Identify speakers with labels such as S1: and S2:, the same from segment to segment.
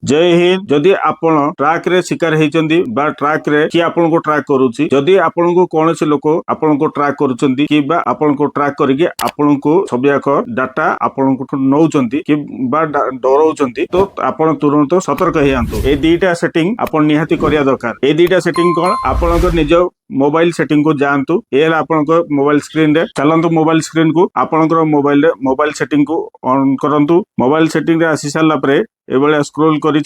S1: जय हिंद। जदि आपण ट्रैक रे शिकार होती बा ट्रैक रे कि आपण को ट्रैक करुच्ची जदि आपण को कौन से लोक आपण को ट्रैक करुच्चंती कि बा आपण को ट्रैक करके आपण को सबयाक डाटा आपण को नौचंती कि बा डराउचंती तो आपण तुरंत सतर्क होयांतु। ए दीटा सेटिंग आपण निहाती करिया दरकार। ए दीटा सेटिंग कोन आपण को निज मोबाइल सेटिंग को जानतु। ये आपण को मोबाइल स्क्रीन रे चलंतु। मोबाइल स्क्रीन को आपण मोबाइल रे मोबाइल सेटिंग को ऑन करंतु। मोबाइल सेटिंग रे आसी सारला परे एबळे स्क्रॉल करी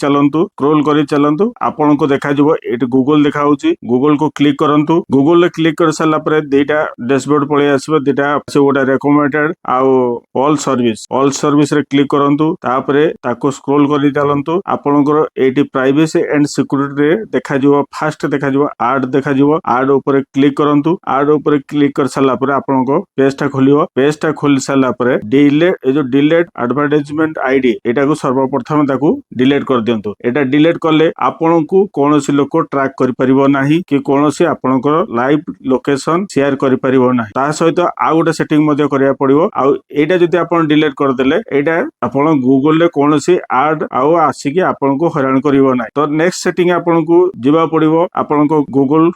S1: चलंतु आपण को देखा जबो एट गूगल देखा होची। गूगल को क्लिक करंतु। गूगल रे क्लिक कर सारला परे देटा डैशबोर्ड पळे आसीबो। देटा से गोटा रेकमेंडेड आउ ऑल सर्विस रे क्लिक करंतु। तापरे ताको स्क्रॉल करी चलंतु। आपनकर एटी प्राइवेसी एंड सिक्योरिटी रे देखा जबो फास्ट देखा जबो ऐड देखा जबो। ऐड ऊपर क्लिक करंतु। ऐड ऊपर क्लिक कर सारला परे आपनको पेजटा खोलियो। पेजटा खोली सारला परे डिलीट ए जो डिलीट एडवर्टाइजमेंट आईडी एटा को सर्वप्रथम डिलीट कर दियंतु। एटा डिलीट कले आपनकु कोनोसी लोक ट्रैक करि परिबो नाही कि कोनोसी आपनकर लाइव लोकेशन शेयर करि परिबो नाही। ता सहित आ गोटे सेटिंग मध्ये करिया पड़िबो। आ एटा जदि आपन डिलीट कर देले एटा आपन गूगल रे कोनोसी ऐड आउ आसीकी आपनको हैरान करिवो नाही। तो नेक्स्ट सेटिंग आपनकु जिबा पड़िबो। आपनको गूगल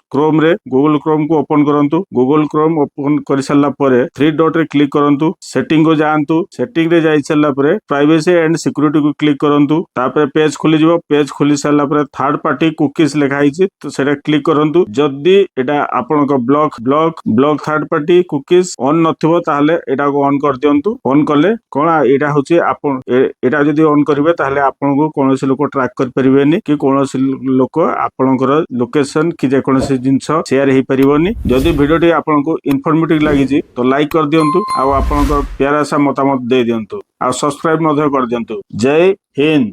S1: क्रोम को ओपन करंतु। गूगल क्रोम ओपन करि सारला परे थ्री डॉट रे क्लिक करंतु। सेटिंग को जानतु। सेटिंग रे जाई सारला परे प्राइवेसी एंड सिक्योरिटी को क्लिक करंतु। तापर पेज खोली जिवो। पेज खोली सारला परे थर्ड पार्टी कुकीज लिखा आइछि तो सेटा क्लिक करंतु। जदि एटा आपनको block third party cookies on नथिबो ताहले एटा को ऑन कर दियंतु। ऑन कले कोन एटा होछि आपन एटा जदि ऑन करिवे ताहले आपनको कोनोसी लोक ट्रैक कर परिबेनी कि कोनोसी लोक आपनकर लोकेशन कि जे कोनोसी जिंस शेयर हे परिबोनी। जदि वीडियोटी आपनको इन्फॉर्मेटिव लागिछि तो लाइक कर दियंतु। आ आपनकर प्यारा सा मतामत दे दियंतु। आ सब्सक्राइब मध्य कर दियंतु। जय हिंद।